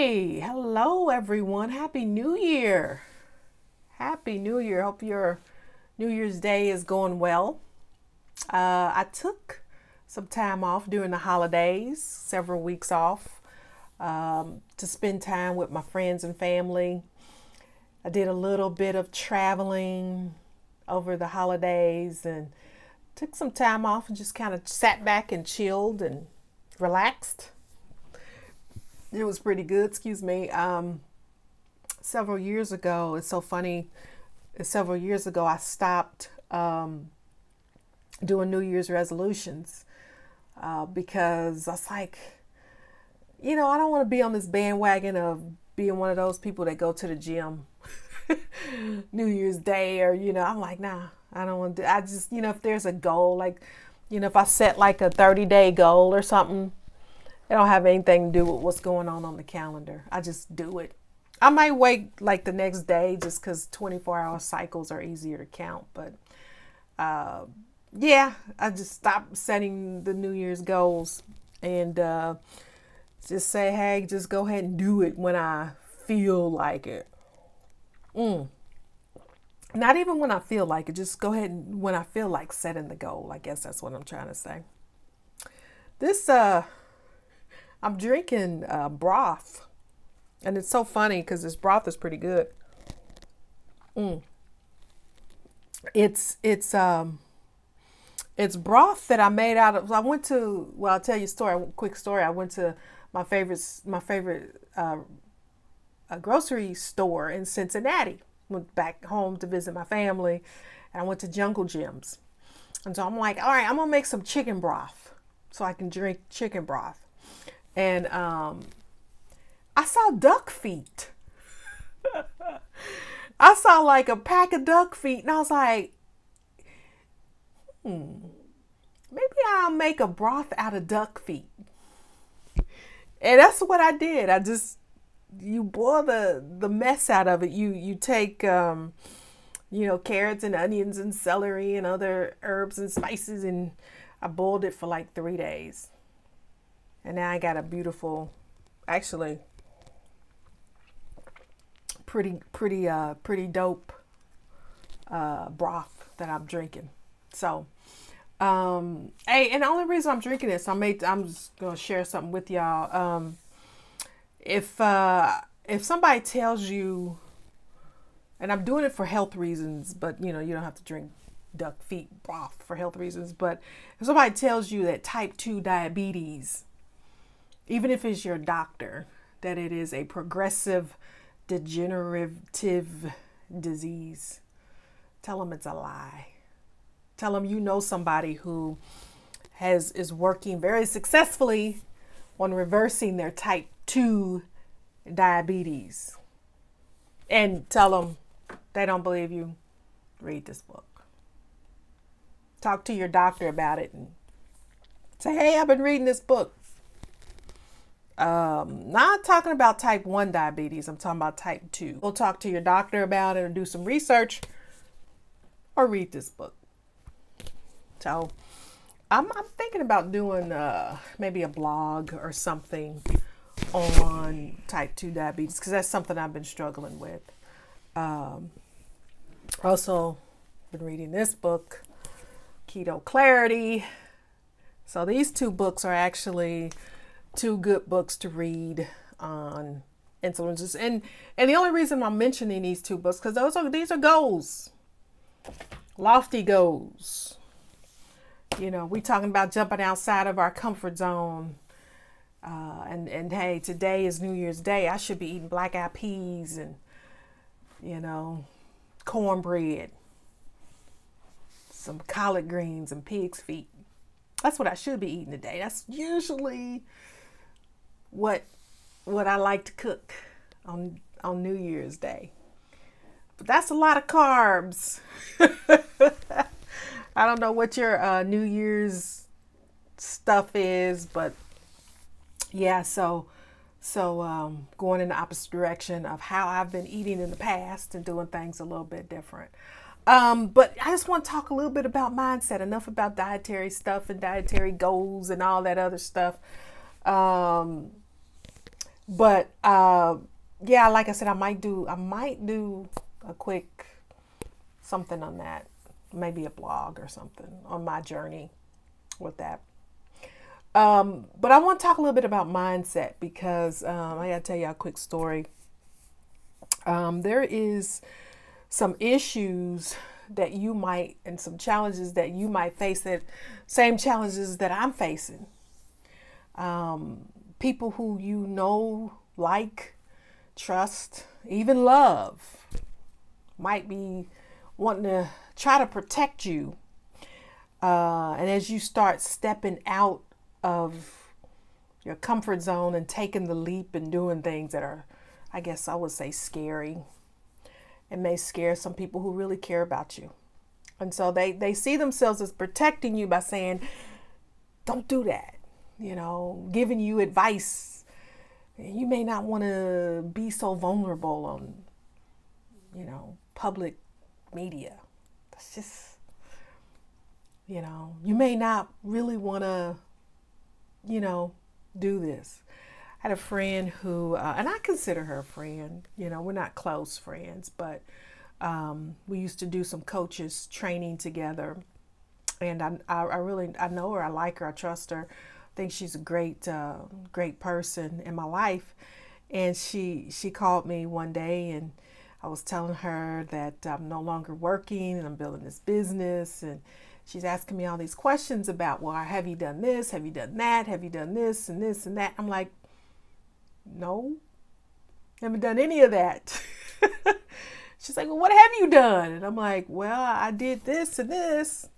Hey, hello everyone. Happy New Year. Happy New Year. Hope your New Year's Day is going well. I took some time off during the holidays, several weeks off, to spend time with my friends and family. I did a little bit of traveling over the holidays and took some time off and just kind of sat back and chilled and relaxed. It was pretty good, excuse me. Several years ago, it's so funny, several years ago I stopped doing New Year's resolutions because I was like, I don't want to be on this bandwagon of being one of those people that go to the gym New Year's Day, or, I'm like, nah, I don't want to. I just, if there's a goal, like, if I set like a 30-day goal or something, it don't have anything to do with what's going on the calendar. I just do it. I might wait like the next day just because 24-hour cycles are easier to count. But yeah, I just stopped setting the New Year's goals and just say, hey, just go ahead and do it when I feel like it. Not even when I feel like it. Just go ahead and when I feel like setting the goal. I guess that's what I'm trying to say. I'm drinking broth, and it's so funny because this broth is pretty good. It's broth that I made out of. I'll tell you a story. A quick story. I went to my favorite grocery store in Cincinnati. Went back home to visit my family, and I went to Jungle Gyms. And so I'm like, all right, I'm gonna make some chicken broth so I can drink chicken broth. And I saw duck feet. I saw like a pack of duck feet, and I was like, maybe I'll make a broth out of duck feet. And that's what I did. You boil the mess out of it. You take, carrots and onions and celery and other herbs and spices, and I boiled it for like 3 days. And now I got a beautiful, actually pretty dope broth that I'm drinking. So, hey, and the only reason I'm drinking this, I'm just gonna share something with y'all. If somebody tells you, and I'm doing it for health reasons, but you don't have to drink duck feet broth for health reasons. But if somebody tells you that type 2 diabetes, even if it's your doctor, that it is a progressive degenerative disease, tell them it's a lie. Tell them somebody who is working very successfully on reversing their type 2 diabetes. And tell them they don't believe you. Read this book. Talk to your doctor about it and say, hey, I've been reading this book. Not talking about type 1 diabetes. I'm talking about type 2. Go talk to your doctor about it or do some research or read this book. So I'm thinking about doing maybe a blog or something on type 2 diabetes because that's something I've been struggling with. Also been reading this book, Keto Clarity. So these 2 books are actually 2 good books to read on insulin resistance. And the only reason I'm mentioning these 2 books because these are goals, lofty goals. We talking about jumping outside of our comfort zone. And hey, today is New Year's Day. I should be eating black-eyed peas and cornbread, some collard greens and pig's feet. That's what I should be eating today. That's usually what I like to cook on New Year's Day. But that's a lot of carbs. I don't know what your New Year's stuff is, but yeah, so going in the opposite direction of how I've been eating in the past and doing things a little bit different. But I just want to talk a little bit about mindset. Enough about dietary stuff and dietary goals and all that other stuff. But yeah, like I said, I might do a quick something on that, maybe a blog or something on my journey with that. But I want to talk a little bit about mindset because I got to tell you a quick story. There is some issues that you might, and some challenges that you might face, that same challenges that I'm facing. People who you know, like, trust, even love might be wanting to try to protect you. And as you start stepping out of your comfort zone and taking the leap and doing things that are, I guess I would say, scary, it may scare some people who really care about you. And so they see themselves as protecting you by saying, don't do that, giving you advice. You may not want to be so vulnerable on, public media. That's just, you may not really want to, do this. I had a friend who, and I consider her a friend, we're not close friends, but we used to do some coaches training together. And I know her, I like her, I trust her. I think she's a great person in my life. And she called me one day, and I was telling her that I'm no longer working and I'm building this business. And she's asking me all these questions about, well, have you done this? Have you done that? Have you done this and this and that? I'm like, no, haven't done any of that. She's like, well, what have you done? And I'm like, well, I did this and this.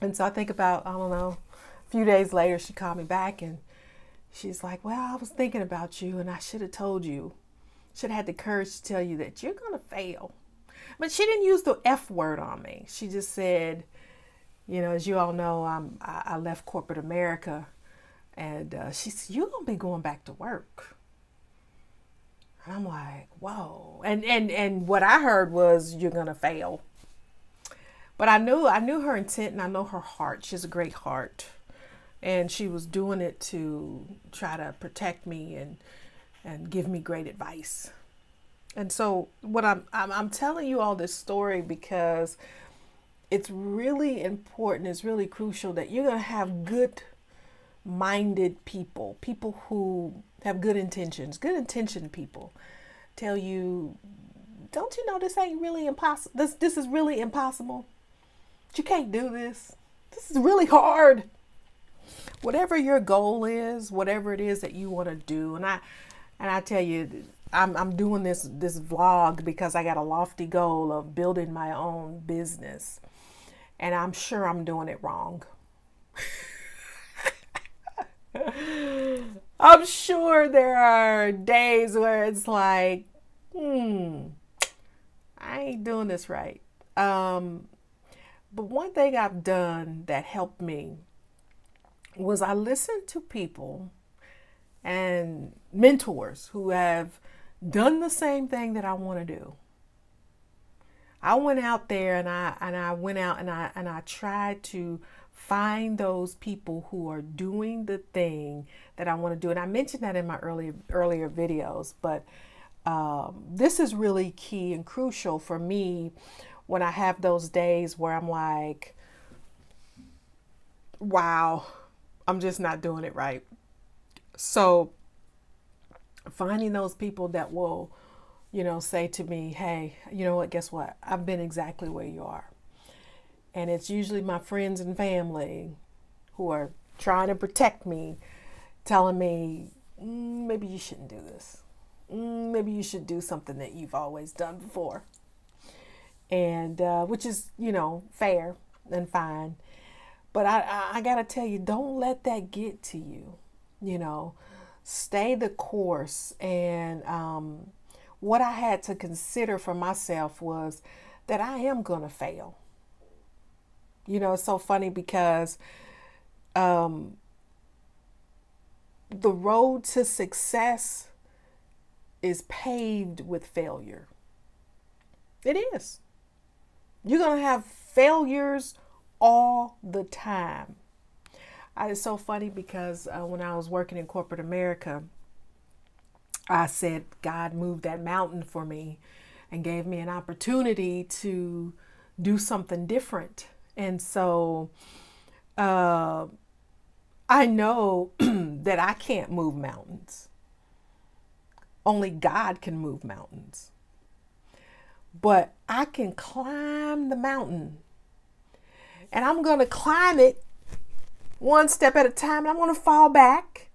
And so I think about, I don't know, a few days later, she called me back and she's like, well, I was thinking about you and I should have told you, should have had the courage to tell you that you're going to fail. But she didn't use the F word on me. She just said, as you all know, I left corporate America. And she said, you're going to be going back to work. And I'm like, whoa. And what I heard was, you're going to fail. But I knew her intent and I know her heart. She has a great heart. And she was doing it to try to protect me and give me great advice. And so what I'm telling you all this story because it's really important, it's really crucial that you're going to have good minded people who have good intentions. Good intentioned people tell you, don't you know this ain't really impossible? This is really impossible. You can't do this. This is really hard. Whatever your goal is, whatever it is that you want to do, and I tell you, I'm doing this vlog because I got a lofty goal of building my own business, and I'm sure I'm doing it wrong. I'm sure there are days where it's like, I ain't doing this right. But one thing I've done that helped me was I listened to people and mentors who have done the same thing that I want to do. I went out there and I tried to find those people who are doing the thing that I want to do. And I mentioned that in my earlier videos, but this is really key and crucial for me when I have those days where I'm like, wow, I'm just not doing it right. So finding those people that will, say to me, hey, you know what, guess what? I've been exactly where you are. And it's usually my friends and family who are trying to protect me, telling me, maybe you shouldn't do this. Maybe you should do something that you've always done before. And which is, fair and fine. But I got to tell you, don't let that get to you. Stay the course. And what I had to consider for myself was that I am going to fail. It's so funny because the road to success is paved with failure. It is. You're going to have failures all the time. It's so funny because when I was working in corporate America, I said, God moved that mountain for me and gave me an opportunity to do something different. And so uh, I know that I can't move mountains. Only God can move mountains. But I can climb the mountain. And I'm going to climb it one step at a time. And I'm going to fall back.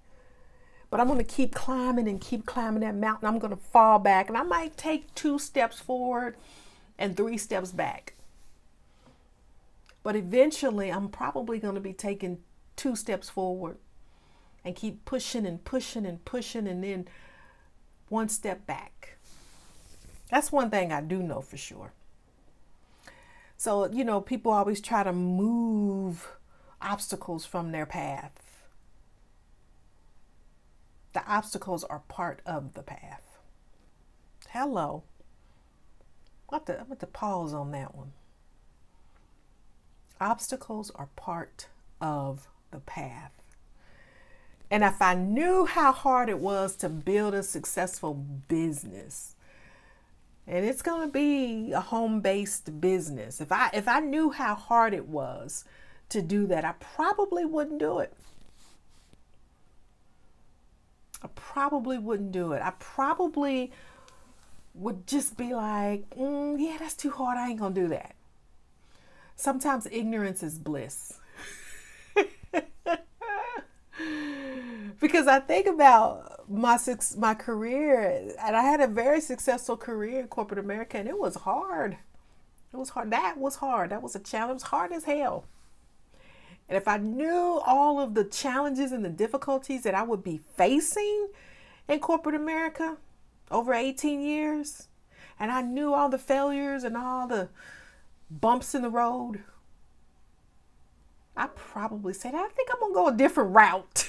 But I'm going to keep climbing and keep climbing that mountain. I'm going to fall back. And I might take 2 steps forward and 3 steps back. But eventually, I'm probably going to be taking 2 steps forward and keep pushing and pushing and pushing, and then 1 step back. That's one thing I do know for sure. So, people always try to move obstacles from their path. The obstacles are part of the path. Hello. I'm going to pause on that one. Obstacles are part of the path. And if I knew how hard it was to build a successful business, and it's going to be a home-based business, if I knew how hard it was to do that, I probably wouldn't do it. I probably wouldn't do it. I probably would just be like, yeah, that's too hard. I ain't going to do that. Sometimes ignorance is bliss. Because I think about my career, and I had a very successful career in corporate America, and it was hard. It was hard. That was hard. That was a challenge. It was hard as hell. And if I knew all of the challenges and the difficulties that I would be facing in corporate America over 18 years, and I knew all the failures and all the bumps in the road, I probably said, I think I'm going to go a different route.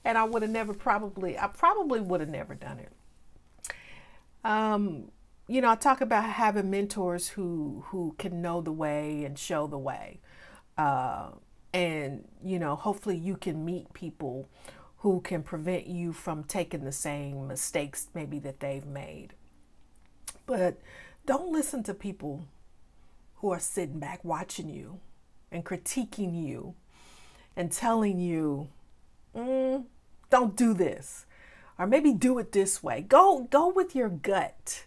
And I probably would have never done it. I talk about having mentors who can know the way and show the way. And hopefully you can meet people who can prevent you from taking the same mistakes maybe that they've made. But don't listen to people who are sitting back watching you and critiquing you and telling you, don't do this, or maybe do it this way. Go with your gut.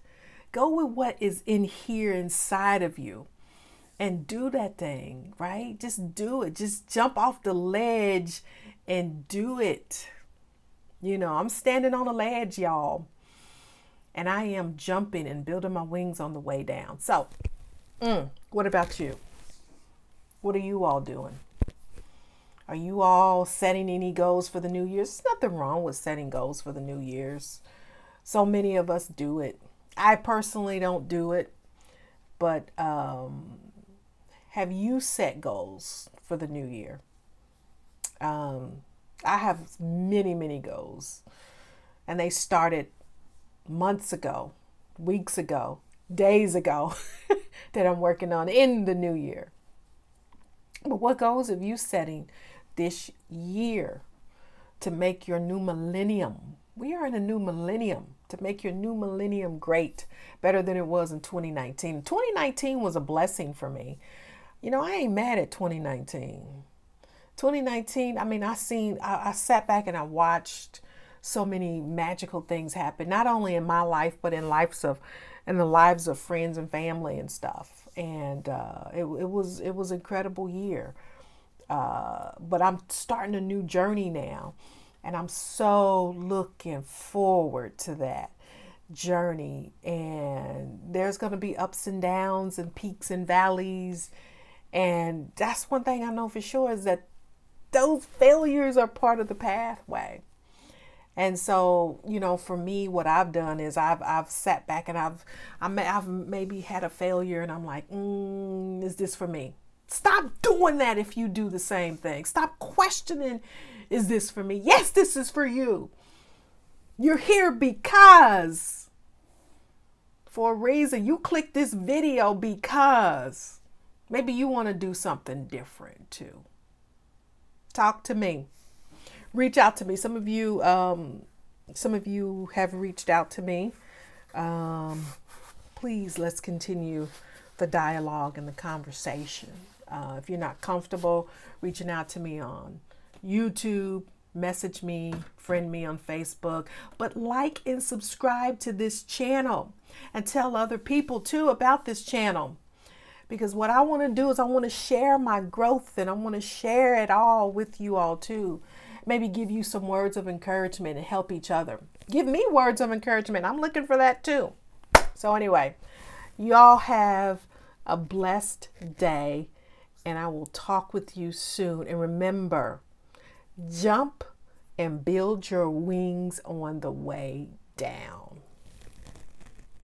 Go with what is in here inside of you and do that thing, right? Just do it. Just jump off the ledge and do it. I'm standing on a ledge, y'all, and I am jumping and building my wings on the way down. So, what about you? What are you all doing? Are you all setting any goals for the New Year's? There's nothing wrong with setting goals for the New Year's. So many of us do it. I personally don't do it, but have you set goals for the new year? I have many, many goals, and they started months ago, weeks ago, days ago that I'm working on in the new year. But what goals have you setting this year to make your new millennium? We are in a new millennium, to make your new millennium great, better than it was in 2019. 2019 was a blessing for me. I ain't mad at 2019. 2019, I sat back and I watched so many magical things happen, not only in my life, but in the lives of friends and family and stuff. And it was an incredible year. But I'm starting a new journey now, and I'm so looking forward to that journey. And there's going to be ups and downs and peaks and valleys. And that's one thing I know for sure, is that those failures are part of the pathway. And so, for me, what I've done is I've sat back and I've maybe had a failure, and I'm like, is this for me? Stop doing that. If you do the same thing, stop questioning, is this for me? Yes, this is for you. You're here because, for a reason. You clicked this video because maybe you want to do something different too. Talk to me. Reach out to me. Some of you Some of you have reached out to me. Please, let's continue the dialogue and the conversation. If you're not comfortable reaching out to me on YouTube, message me, friend me on Facebook, but like and subscribe to this channel and tell other people too about this channel. Because what I want to do is I want to share my growth, and I want to share it all with you all too. Maybe give you some words of encouragement and help each other. Give me words of encouragement. I'm looking for that too. So anyway, y'all have a blessed day, and I will talk with you soon. And remember, jump and build your wings on the way down.